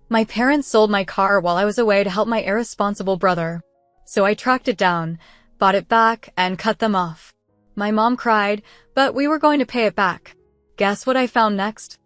My parents sold my car while I was away to help my irresponsible brother. So I tracked it down, bought it back, and cut them off. My mom cried, but we were going to pay it back. Guess what I found next?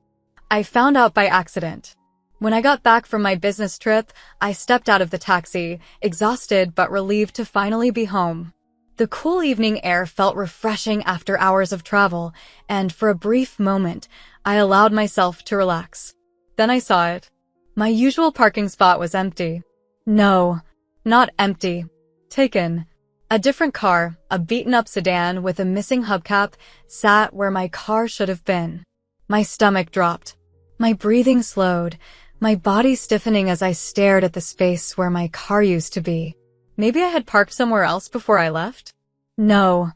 I found out by accident. When I got back from my business trip, I stepped out of the taxi, exhausted but relieved to finally be home. The cool evening air felt refreshing after hours of travel, and for a brief moment, I allowed myself to relax. Then I saw it. My usual parking spot was empty. No, not empty. Taken. A different car, a beaten-up sedan with a missing hubcap, sat where my car should have been. My stomach dropped. My breathing slowed, my body stiffening as I stared at the space where my car used to be. Maybe I had parked somewhere else before I left? No,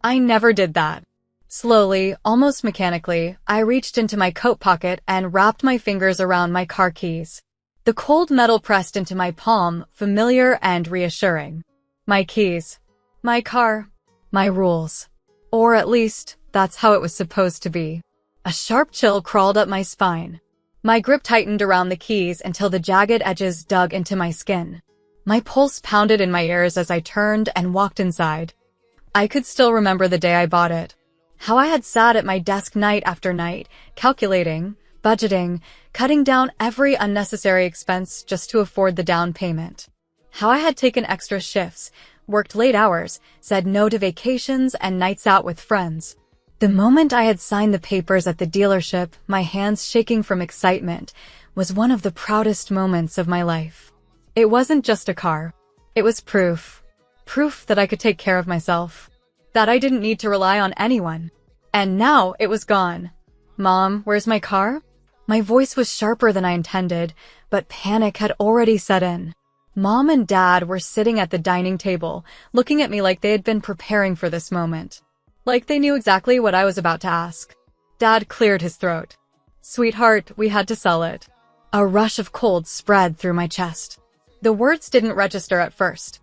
I never did that. Slowly, almost mechanically, I reached into my coat pocket and wrapped my fingers around my car keys. The cold metal pressed into my palm, familiar and reassuring. My keys. My car. My rules. Or at least, that's how it was supposed to be. A sharp chill crawled up my spine. My grip tightened around the keys until the jagged edges dug into my skin. My pulse pounded in my ears as I turned and walked inside. I could still remember the day I bought it. How I had sat at my desk night after night, calculating, budgeting, cutting down every unnecessary expense just to afford the down payment. How I had taken extra shifts, worked late hours, said no to vacations and nights out with friends. The moment I had signed the papers at the dealership, my hands shaking from excitement, was one of the proudest moments of my life. It wasn't just a car. It was proof. Proof that I could take care of myself. That I didn't need to rely on anyone. And now it was gone. Mom, where's my car? My voice was sharper than I intended, but panic had already set in. Mom and Dad were sitting at the dining table, looking at me like they had been preparing for this moment. Like they knew exactly what I was about to ask. Dad cleared his throat. Sweetheart, we had to sell it. A rush of cold spread through my chest. The words didn't register at first.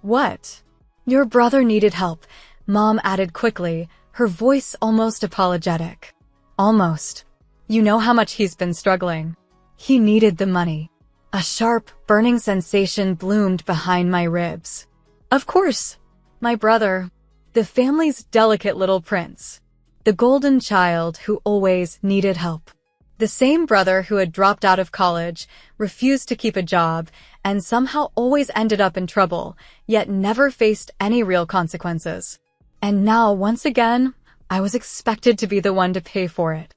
What? Your brother needed help, Mom added quickly, her voice almost apologetic. Almost. You know how much he's been struggling. He needed the money. A sharp, burning sensation bloomed behind my ribs. Of course. My brother. The family's delicate little prince. The golden child who always needed help. The same brother who had dropped out of college, refused to keep a job, and somehow always ended up in trouble, yet never faced any real consequences. And now, once again, I was expected to be the one to pay for it.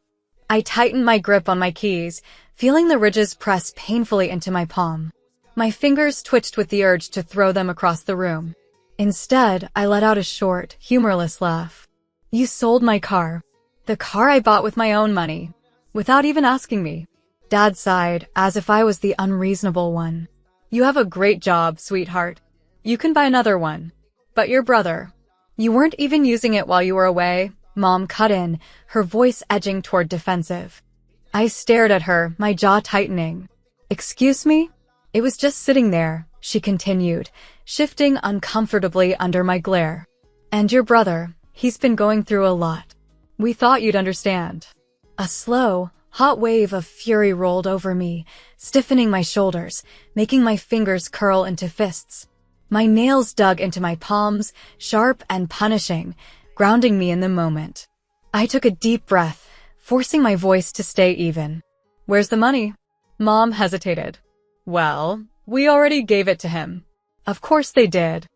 I tightened my grip on my keys, feeling the ridges press painfully into my palm. My fingers twitched with the urge to throw them across the room. Instead, I let out a short, humorless laugh. You sold my car. The car I bought with my own money. Without even asking me. Dad sighed, as if I was the unreasonable one. You have a great job, sweetheart. You can buy another one. But your brother. You weren't even using it while you were away, Mom cut in, her voice edging toward defensive. I stared at her, my jaw tightening. Excuse me? It was just sitting there, she continued, shifting uncomfortably under my glare. And your brother, he's been going through a lot. We thought you'd understand. A slow, hot wave of fury rolled over me, stiffening my shoulders, making my fingers curl into fists. My nails dug into my palms, sharp and punishing, grounding me in the moment. I took a deep breath, forcing my voice to stay even. Where's the money? Mom hesitated. Well, we already gave it to him. Of course they did.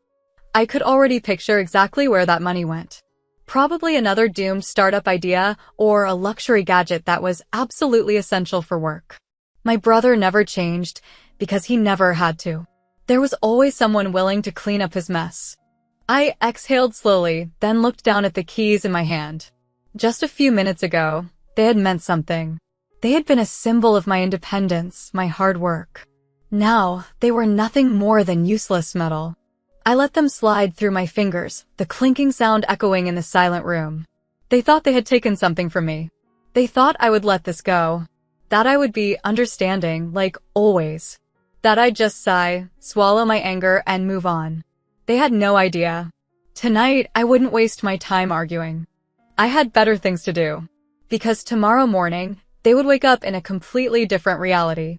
I could already picture exactly where that money went. Probably another doomed startup idea or a luxury gadget that was absolutely essential for work. My brother never changed because he never had to. There was always someone willing to clean up his mess. I exhaled slowly, then looked down at the keys in my hand. Just a few minutes ago, they had meant something. They had been a symbol of my independence, my hard work. Now, they were nothing more than useless metal. I let them slide through my fingers, the clinking sound echoing in the silent room. They thought they had taken something from me. They thought I would let this go. That I would be understanding, like always. That I'd just sigh, swallow my anger, and move on. They had no idea. Tonight, I wouldn't waste my time arguing. I had better things to do. Because tomorrow morning, they would wake up in a completely different reality.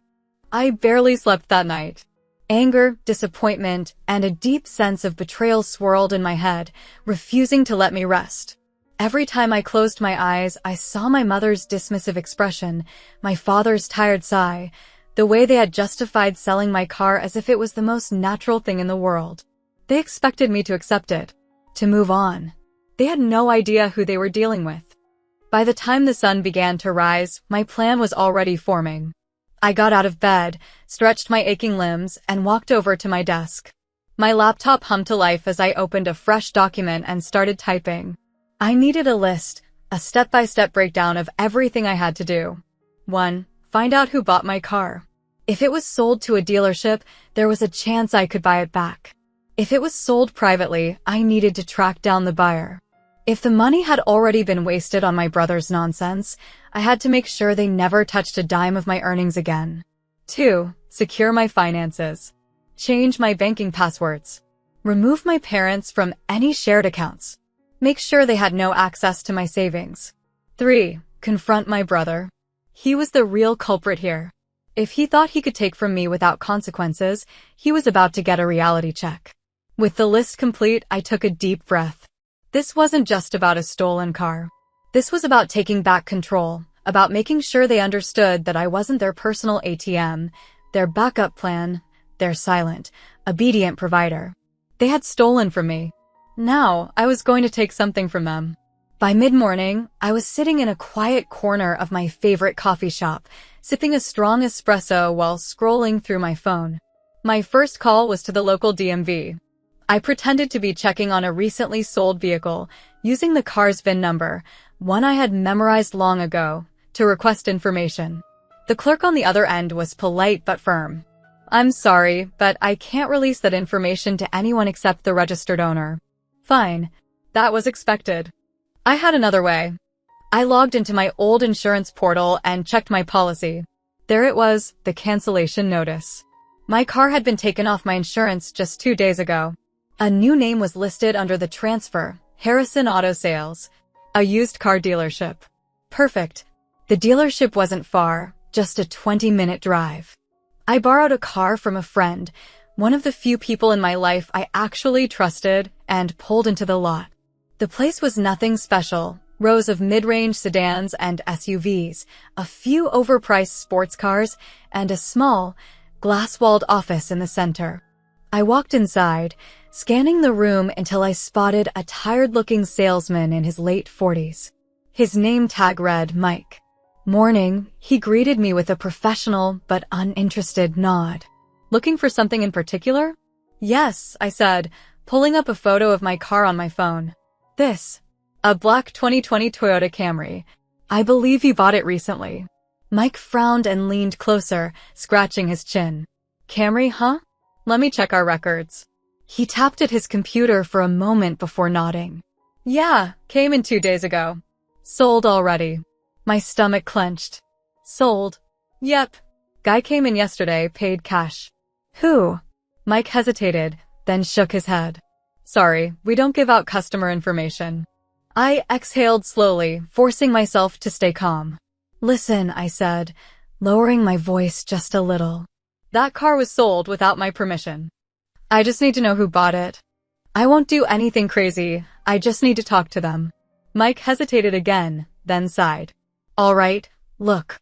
I barely slept that night. Anger, disappointment, and a deep sense of betrayal swirled in my head, refusing to let me rest. Every time I closed my eyes, I saw my mother's dismissive expression, my father's tired sigh, the way they had justified selling my car as if it was the most natural thing in the world. They expected me to accept it, to move on. They had no idea who they were dealing with. By the time the sun began to rise, my plan was already forming. I got out of bed, stretched my aching limbs, and walked over to my desk. My laptop hummed to life as I opened a fresh document and started typing. I needed a list, a step-by-step breakdown of everything I had to do. 1. Find out who bought my car. If it was sold to a dealership, there was a chance I could buy it back. If it was sold privately, I needed to track down the buyer. If the money had already been wasted on my brother's nonsense, I had to make sure they never touched a dime of my earnings again. 2. Secure my finances. Change my banking passwords. Remove my parents from any shared accounts. Make sure they had no access to my savings. 3. Confront my brother. He was the real culprit here. If he thought he could take from me without consequences, he was about to get a reality check. With the list complete, I took a deep breath. This wasn't just about a stolen car. This was about taking back control, about making sure they understood that I wasn't their personal ATM, their backup plan, their silent, obedient provider. They had stolen from me. Now, I was going to take something from them. By mid-morning, I was sitting in a quiet corner of my favorite coffee shop, sipping a strong espresso while scrolling through my phone. My first call was to the local DMV. I pretended to be checking on a recently sold vehicle, using the car's VIN number, one I had memorized long ago, to request information. The clerk on the other end was polite but firm. "I'm sorry, but I can't release that information to anyone except the registered owner." Fine. That was expected. I had another way. I logged into my old insurance portal and checked my policy. There it was, the cancellation notice. My car had been taken off my insurance just 2 days ago. A new name was listed under the transfer, Harrison Auto Sales, a used car dealership. Perfect. The dealership wasn't far, just a 20-minute drive. I borrowed a car from a friend, one of the few people in my life I actually trusted, and pulled into the lot. The place was nothing special, rows of mid-range sedans and SUVs, a few overpriced sports cars, and a small, glass-walled office in the center. I walked inside, scanning the room until I spotted a tired-looking salesman in his late 40s. His name tag read Mike. "Morning," he greeted me with a professional but uninterested nod. "Looking for something in particular?" "Yes," I said, pulling up a photo of my car on my phone. "This. A black 2020 Toyota Camry. I believe you bought it recently." Mike frowned and leaned closer, scratching his chin. "Camry, huh? Let me check our records." He tapped at his computer for a moment before nodding. "Yeah, came in 2 days ago. Sold already." My stomach clenched. "Sold?" "Yep. Guy came in yesterday, paid cash." "Who?" Mike hesitated, then shook his head. "Sorry, we don't give out customer information." I exhaled slowly, forcing myself to stay calm. "Listen," I said, lowering my voice just a little. "That car was sold without my permission. I just need to know who bought it. I won't do anything crazy, I just need to talk to them." Mike hesitated again, then sighed. "All right, look.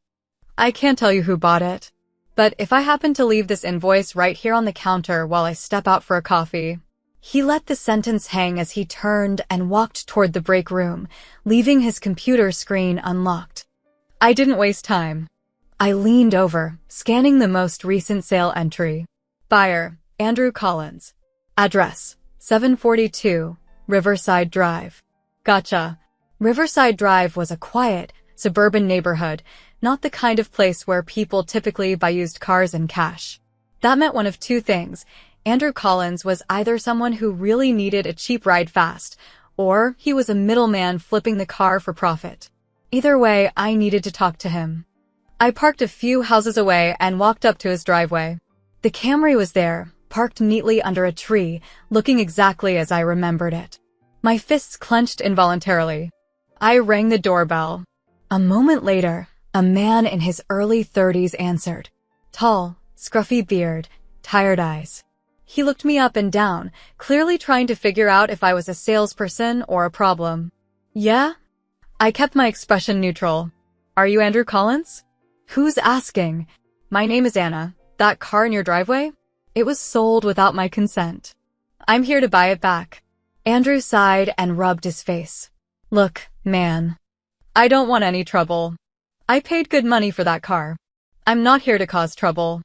I can't tell you who bought it. But if I happen to leave this invoice right here on the counter while I step out for a coffee." He let the sentence hang as he turned and walked toward the break room, leaving his computer screen unlocked. I didn't waste time. I leaned over, scanning the most recent sale entry. Buyer, Andrew Collins. Address, 742, Riverside Drive. Gotcha. Riverside Drive was a quiet, suburban neighborhood, not the kind of place where people typically buy used cars in cash. That meant one of two things. Andrew Collins was either someone who really needed a cheap ride fast, or he was a middleman flipping the car for profit. Either way, I needed to talk to him. I parked a few houses away and walked up to his driveway. The Camry was there, parked neatly under a tree, looking exactly as I remembered it. My fists clenched involuntarily. I rang the doorbell. A moment later, a man in his early 30s answered. Tall, Scruffy beard, tired eyes. He looked me up and down, clearly trying to figure out if I was a salesperson or a problem. Yeah? I kept my expression neutral. Are you Andrew Collins? Who's asking? My name is Anna. That car in your driveway? It was sold without my consent. I'm here to buy it back. Andrew sighed and rubbed his face. Look, man. I don't want any trouble. I paid good money for that car. I'm not here to cause trouble.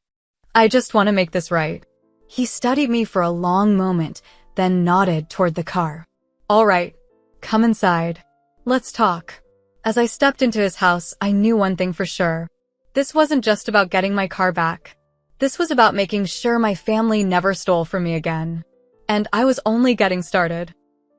I just want to make this right. He studied me for a long moment, then nodded toward the car. All right, come inside. Let's talk. As I stepped into his house, I knew one thing for sure. This wasn't just about getting my car back. This was about making sure my family never stole from me again. And I was only getting started.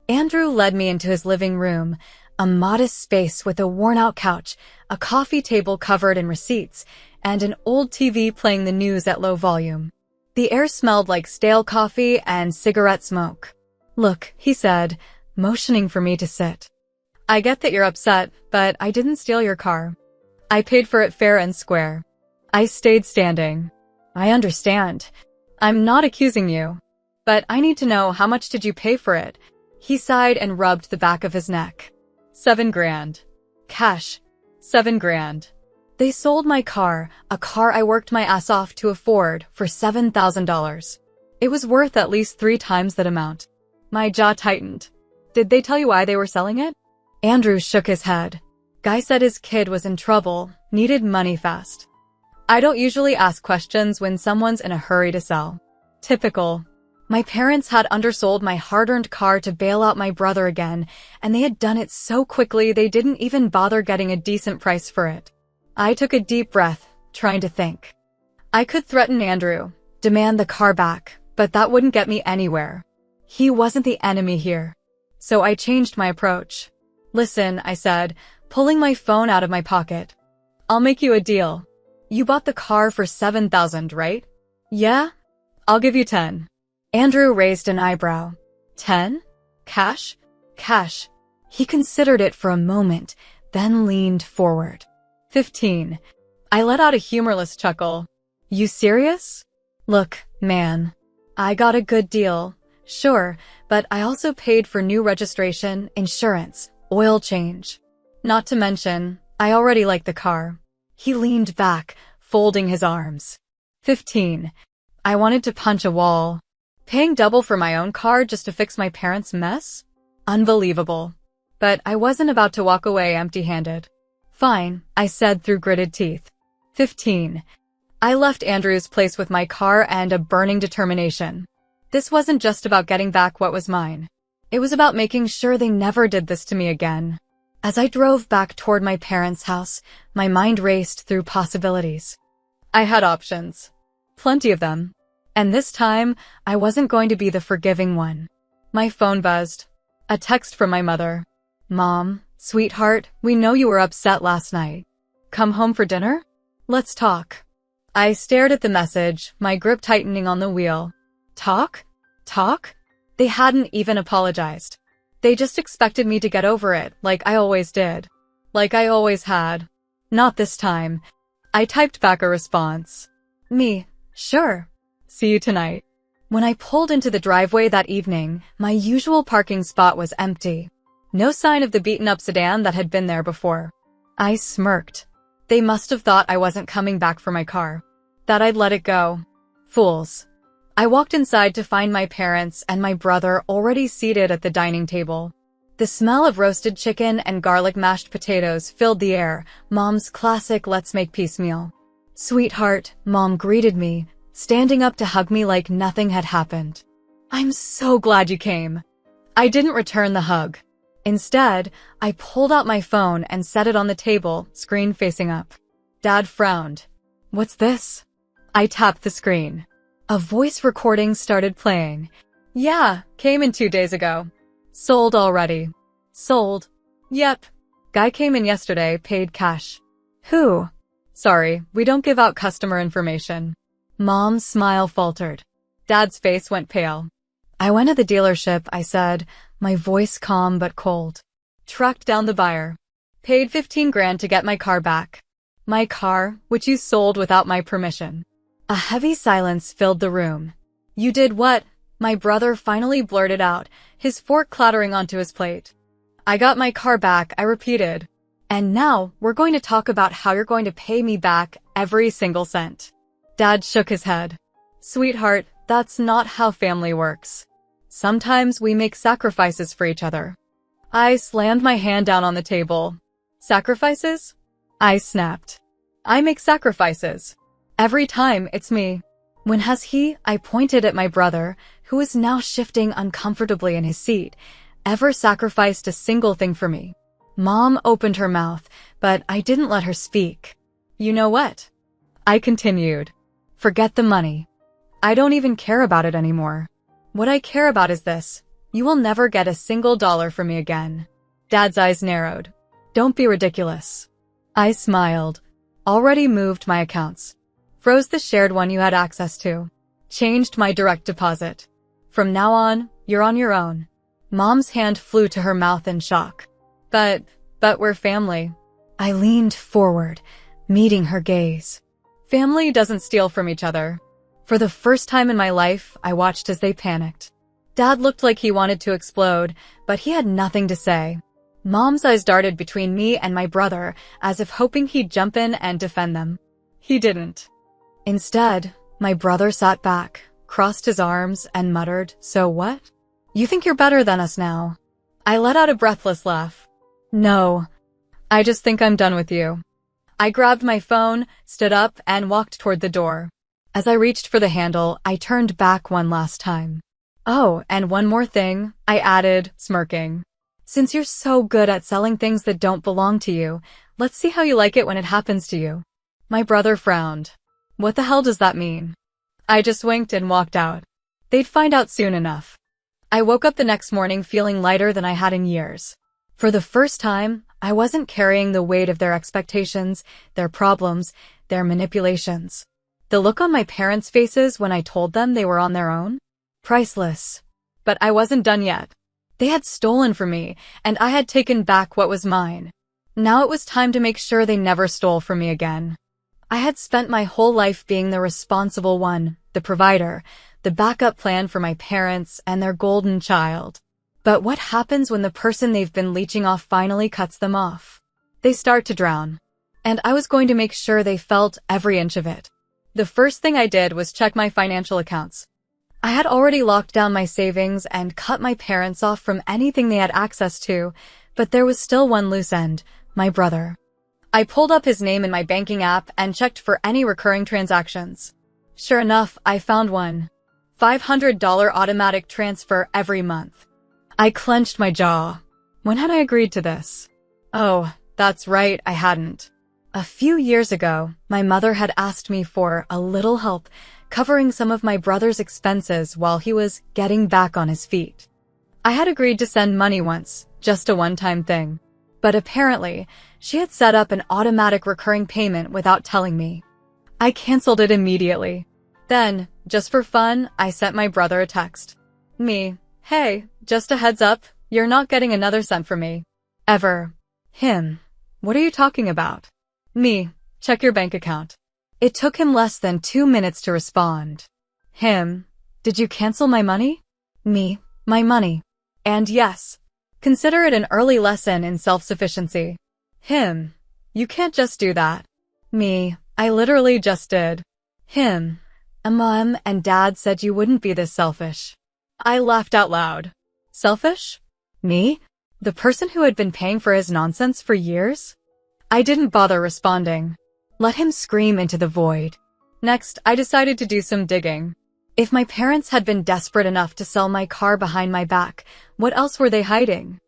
Andrew led me into his living room, a modest space with a worn-out couch, a coffee table covered in receipts, and an old TV playing the news at low volume. The air smelled like stale coffee and cigarette smoke. Look, he said, motioning for me to sit. I get that you're upset, but I didn't steal your car. I paid for it fair and square. I stayed standing. I understand. I'm not accusing you. But I need to know, how much did you pay for it? He sighed and rubbed the back of his neck. $7 grand. Cash. $7 grand. They sold my car, a car I worked my ass off to afford, for $7,000. It was worth at least 3 times that amount. My jaw tightened. Did they tell you why they were selling it? Andrew shook his head. Guy said his kid was in trouble, needed money fast. I don't usually ask questions when someone's in a hurry to sell. Typical. My parents had undersold my hard-earned car to bail out my brother again, and they had done it so quickly they didn't even bother getting a decent price for it. I took a deep breath, trying to think. I could threaten Andrew, demand the car back, but that wouldn't get me anywhere. He wasn't the enemy here. So I changed my approach. Listen, I said, pulling my phone out of my pocket. I'll make you a deal. You bought the car for $7,000, right? Yeah? I'll give you 10. Andrew raised an eyebrow. 10? Cash? Cash. He considered it for a moment, then leaned forward. 15. I let out a humorless chuckle. You serious? Look, man. I got a good deal. Sure, but I also paid for new registration, insurance, oil change. Not to mention, I already like the car. He leaned back, folding his arms. 15. I wanted to punch a wall. Paying double for my own car just to fix my parents' mess? Unbelievable. But I wasn't about to walk away empty-handed. Fine, I said through gritted teeth. 15. I left Andrew's place with my car and a burning determination. This wasn't just about getting back what was mine. It was about making sure they never did this to me again. As I drove back toward my parents' house, my mind raced through possibilities. I had options. Plenty of them. And this time, I wasn't going to be the forgiving one. My phone buzzed. A text from my mother. Mom, sweetheart, we know you were upset last night. Come home for dinner? Let's talk. I stared at the message, my grip tightening on the wheel. Talk? Talk? They hadn't even apologized. They just expected me to get over it, like I always did. Like I always had. Not this time. I typed back a response. Me, sure. See you tonight. When I pulled into the driveway that evening, my usual parking spot was empty. No sign of the beaten-up sedan that had been there before. I smirked. They must have thought I wasn't coming back for my car. That I'd let it go. Fools. I walked inside to find my parents and my brother already seated at the dining table. The smell of roasted chicken and garlic mashed potatoes filled the air, Mom's classic let's make peace meal. Sweetheart, Mom greeted me, standing up to hug me like nothing had happened. I'm so glad you came. I didn't return the hug. Instead, I pulled out my phone and set it on the table, screen facing up. Dad frowned. What's this? I tapped the screen. A voice recording started playing. Yeah, came in 2 days ago. Sold already. Sold. Yep. Guy came in yesterday, paid cash. Who? Sorry, we don't give out customer information. Mom's smile faltered. Dad's face went pale. I went to the dealership, I said, my voice calm but cold. Tracked down the buyer. Paid 15 grand to get my car back. My car, which you sold without my permission. A heavy silence filled the room. You did what? My brother finally blurted out, his fork clattering onto his plate. I got my car back, I repeated. And now, we're going to talk about how you're going to pay me back every single cent. Dad shook his head. Sweetheart, that's not how family works. Sometimes we make sacrifices for each other. I slammed my hand down on the table. Sacrifices? I snapped. I make sacrifices. Every time it's me. When has he, I pointed at my brother, who is now shifting uncomfortably in his seat, ever sacrificed a single thing for me? Mom opened her mouth, but I didn't let her speak. You know what? I continued. Forget the money. I don't even care about it anymore. What I care about is this. You will never get a single dollar from me again. Dad's eyes narrowed. Don't be ridiculous. I smiled. Already moved my accounts. Froze the shared one you had access to. Changed my direct deposit. From now on, you're on your own. Mom's hand flew to her mouth in shock. But we're family. I leaned forward, meeting her gaze. Family doesn't steal from each other. For the first time in my life, I watched as they panicked. Dad looked like he wanted to explode, but he had nothing to say. Mom's eyes darted between me and my brother, as if hoping he'd jump in and defend them. He didn't. Instead, my brother sat back, crossed his arms, and muttered, "So what? You think you're better than us now?" I let out a breathless laugh. No, I just think I'm done with you. I grabbed my phone, stood up, and walked toward the door. As I reached for the handle, I turned back one last time. Oh, and one more thing, I added, smirking. Since you're so good at selling things that don't belong to you, let's see how you like it when it happens to you. My brother frowned. What the hell does that mean? I just winked and walked out. They'd find out soon enough. I woke up the next morning feeling lighter than I had in years. For the first time, I wasn't carrying the weight of their expectations, their problems, their manipulations. The look on my parents' faces when I told them they were on their own? Priceless. But I wasn't done yet. They had stolen from me, and I had taken back what was mine. Now it was time to make sure they never stole from me again. I had spent my whole life being the responsible one, the provider, the backup plan for my parents and their golden child. But what happens when the person they've been leeching off finally cuts them off? They start to drown. And I was going to make sure they felt every inch of it. The first thing I did was check my financial accounts. I had already locked down my savings and cut my parents off from anything they had access to, but there was still one loose end, my brother. I pulled up his name in my banking app and checked for any recurring transactions. Sure enough, I found one. $500 automatic transfer every month. I clenched my jaw. When had I agreed to this? Oh, that's right, I hadn't. A few years ago, my mother had asked me for a little help covering some of my brother's expenses while he was getting back on his feet. I had agreed to send money once, just a one-time thing. But apparently, she had set up an automatic recurring payment without telling me. I canceled it immediately. Then, just for fun, I sent my brother a text. Me, hey, just a heads up, you're not getting another cent from me. Ever. Him, what are you talking about? Me, check your bank account. It took him less than 2 minutes to respond. Him, did you cancel my money? Me, my money. And yes, consider it an early lesson in self-sufficiency. Him, you can't just do that. Me, I literally just did. Him, Mom and Dad said you wouldn't be this selfish. I laughed out loud. Selfish? Me? The person who had been paying for his nonsense for years? I didn't bother responding. Let him scream into the void. Next, I decided to do some digging. If my parents had been desperate enough to sell my car behind my back, what else were they hiding?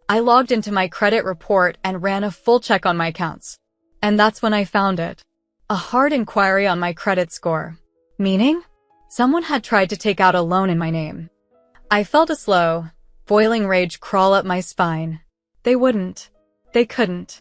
I logged into my credit report and ran a full check on my accounts. And that's when I found it. A hard inquiry on my credit score. Meaning? Someone had tried to take out a loan in my name. I felt a slow, boiling rage crawl up my spine. They wouldn't. They couldn't.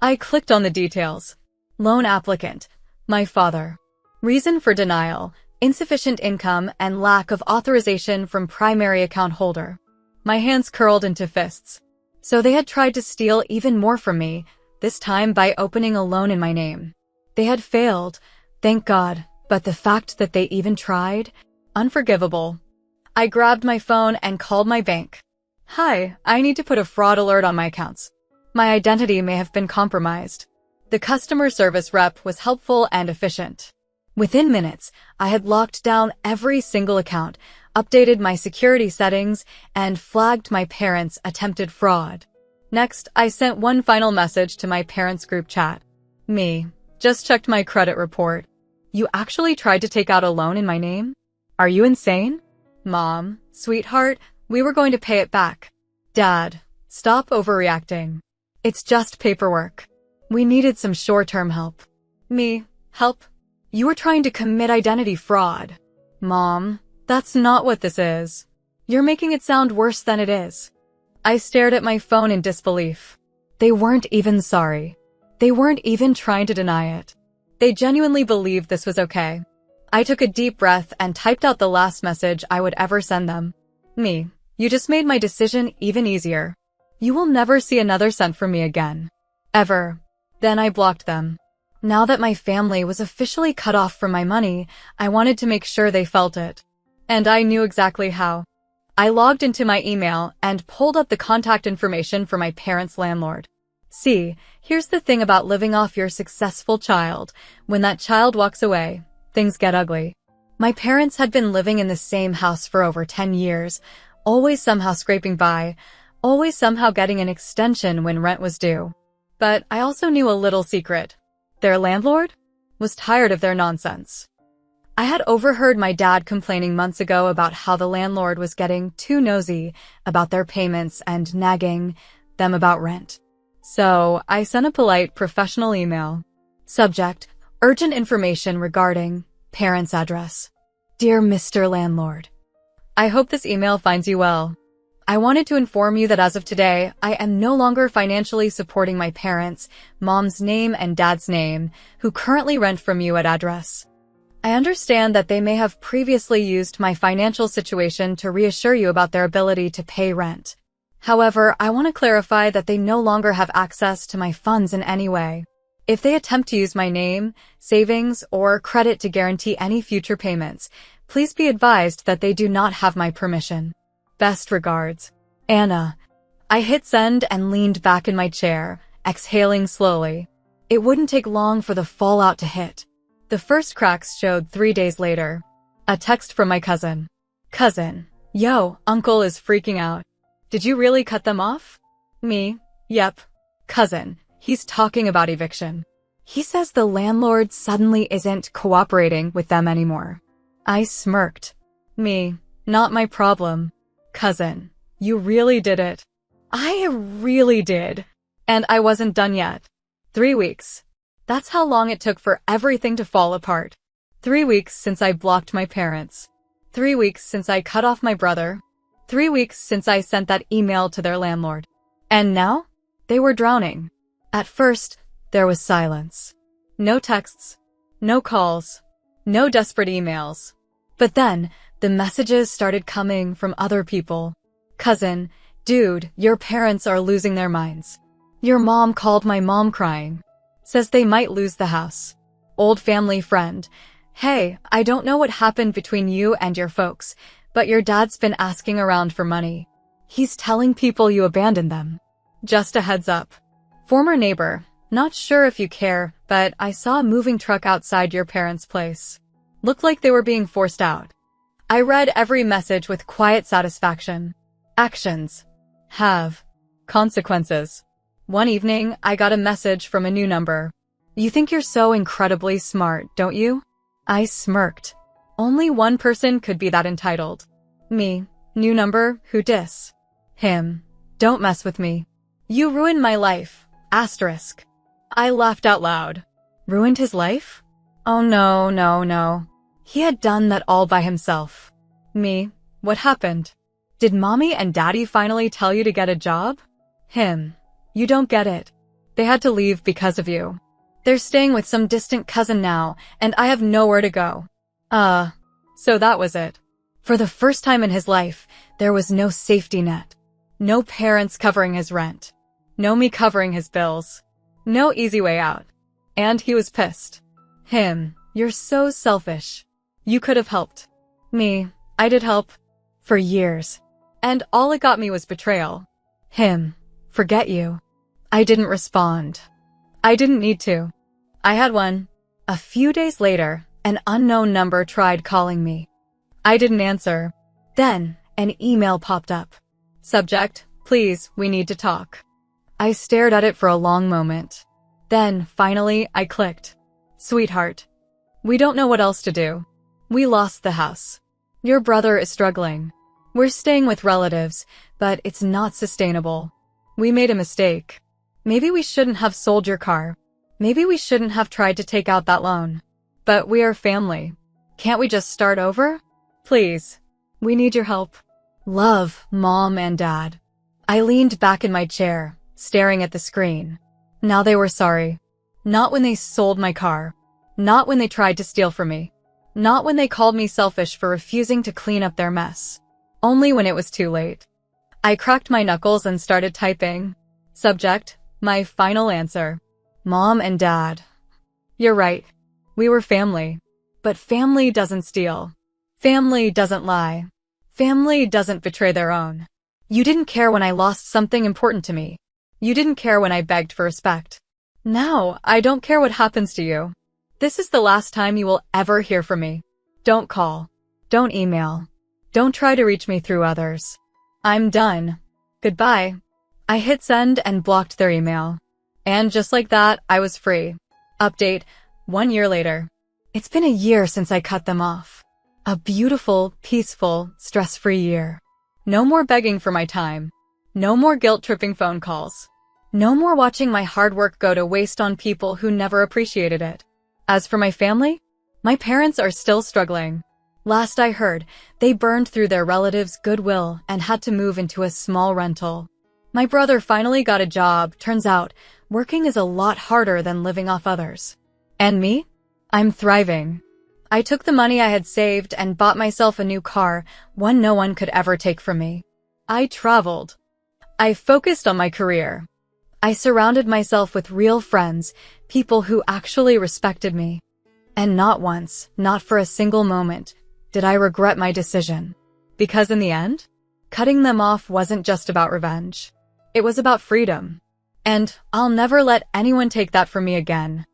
I clicked on the details. Loan applicant, my father. Reason for denial, insufficient income and lack of authorization from primary account holder. My hands curled into fists. So they had tried to steal even more from me, this time by opening a loan in my name. They had failed, thank God, But the fact that they even tried? Unforgivable. I grabbed my phone and called my bank. Hi, I need to put a fraud alert on my accounts. My identity may have been compromised. The customer service rep was helpful and efficient. Within minutes, I had locked down every single account, updated my security settings, and flagged my parents' attempted fraud. Next, I sent one final message to my parents' group chat. Me. Just checked my credit report. You actually tried to take out a loan in my name? Are you insane? Mom, sweetheart, we were going to pay it back. Dad, stop overreacting. It's just paperwork. We needed some short-term help. Me, help? You were trying to commit identity fraud. Mom, that's not what this is. You're making it sound worse than it is. I stared at my phone in disbelief. They weren't even sorry. They weren't even trying to deny it. They genuinely believed this was okay. I took a deep breath and typed out the last message I would ever send them. Me, you just made my decision even easier. You will never see another cent from me again. Ever. Then I blocked them. Now that my family was officially cut off from my money, I wanted to make sure they felt it. And I knew exactly how. I logged into my email and pulled up the contact information for my parents' landlord. See, here's the thing about living off your successful child. When that child walks away, things get ugly. My parents had been living in the same house for over 10 years, always somehow scraping by, always somehow getting an extension when rent was due. But I also knew a little secret. Their landlord was tired of their nonsense. I had overheard my dad complaining months ago about how the landlord was getting too nosy about their payments and nagging them about rent. So I sent a polite, professional email. Subject, urgent information regarding parents' address. Dear Mr. Landlord, I hope this email finds you well. I wanted to inform you that as of today, I am no longer financially supporting my parents, mom's name and dad's name, who currently rent from you at address. I understand that they may have previously used my financial situation to reassure you about their ability to pay rent. However, I want to clarify that they no longer have access to my funds in any way. If they attempt to use my name, savings, or credit to guarantee any future payments, please be advised that they do not have my permission. Best regards, Anna. I hit send and leaned back in my chair, exhaling slowly. It wouldn't take long for the fallout to hit. The first cracks showed 3 days later. A text from my cousin. Cousin, yo, uncle is freaking out. Did you really cut them off? Me, yep. Cousin, he's talking about eviction. He says the landlord suddenly isn't cooperating with them anymore. I smirked. Me, not my problem. Cousin, you really did it. I really did. And I wasn't done yet. 3 weeks. That's how long it took for everything to fall apart. 3 weeks since I blocked my parents. 3 weeks since I cut off my brother. 3 weeks since I sent that email to their landlord. And now? They were drowning. At first, there was silence. No texts. No calls. No desperate emails. But then, the messages started coming from other people. Cousin, dude, your parents are losing their minds. Your mom called my mom crying. Says they might lose the house. Old family friend. Hey, I don't know what happened between you and your folks, but your dad's been asking around for money. He's telling people you abandoned them. Just a heads up. Former neighbor. Not sure if you care, but I saw a moving truck outside your parents' place. Looked like they were being forced out. I read every message with quiet satisfaction. Actions. Have. Consequences. One evening, I got a message from a new number. You think you're so incredibly smart, don't you? I smirked. Only one person could be that entitled. Me. New number, who dis? Him. Don't mess with me. You ruined my life. Asterisk. I laughed out loud. Ruined his life? Oh no, no, no. He had done that all by himself. Me. What happened? Did mommy and daddy finally tell you to get a job? Him. You don't get it. They had to leave because of you. They're staying with some distant cousin now, and I have nowhere to go. So that was it. For the first time in his life, there was no safety net. No parents covering his rent. No me covering his bills. No easy way out. And he was pissed. Him. You're so selfish. You could have helped. Me, I did help. For years. And all it got me was betrayal. Him. Forget you. I didn't respond. I didn't need to. I had one. A few days later, an unknown number tried calling me. I didn't answer. Then, an email popped up. Subject, please, we need to talk. I stared at it for a long moment. Then, finally, I clicked. Sweetheart. We don't know what else to do. We lost the house. Your brother is struggling. We're staying with relatives, but it's not sustainable. We made a mistake. Maybe we shouldn't have sold your car. Maybe we shouldn't have tried to take out that loan. But we are family. Can't we just start over? Please. We need your help. Love, Mom and Dad. I leaned back in my chair, staring at the screen. Now they were sorry. Not when they sold my car. Not when they tried to steal from me. Not when they called me selfish for refusing to clean up their mess. Only when it was too late. I cracked my knuckles and started typing. Subject, my final answer. Mom and Dad. You're right. We were family. But family doesn't steal. Family doesn't lie. Family doesn't betray their own. You didn't care when I lost something important to me. You didn't care when I begged for respect. Now, I don't care what happens to you. This is the last time you will ever hear from me. Don't call. Don't email. Don't try to reach me through others. I'm done. Goodbye. I hit send and blocked their email. And just like that, I was free. Update, 1 year later. It's been a year since I cut them off. A beautiful, peaceful, stress-free year. No more begging for my time. No more guilt-tripping phone calls. No more watching my hard work go to waste on people who never appreciated it. As for my family, my parents are still struggling. Last I heard, they burned through their relatives' goodwill and had to move into a small rental. My brother finally got a job. Turns out, working is a lot harder than living off others. And me? I'm thriving. I took the money I had saved and bought myself a new car, one no one could ever take from me. I traveled. I focused on my career. I surrounded myself with real friends, people who actually respected me. And not once, not for a single moment, did I regret my decision. Because in the end, cutting them off wasn't just about revenge. It was about freedom. And I'll never let anyone take that from me again.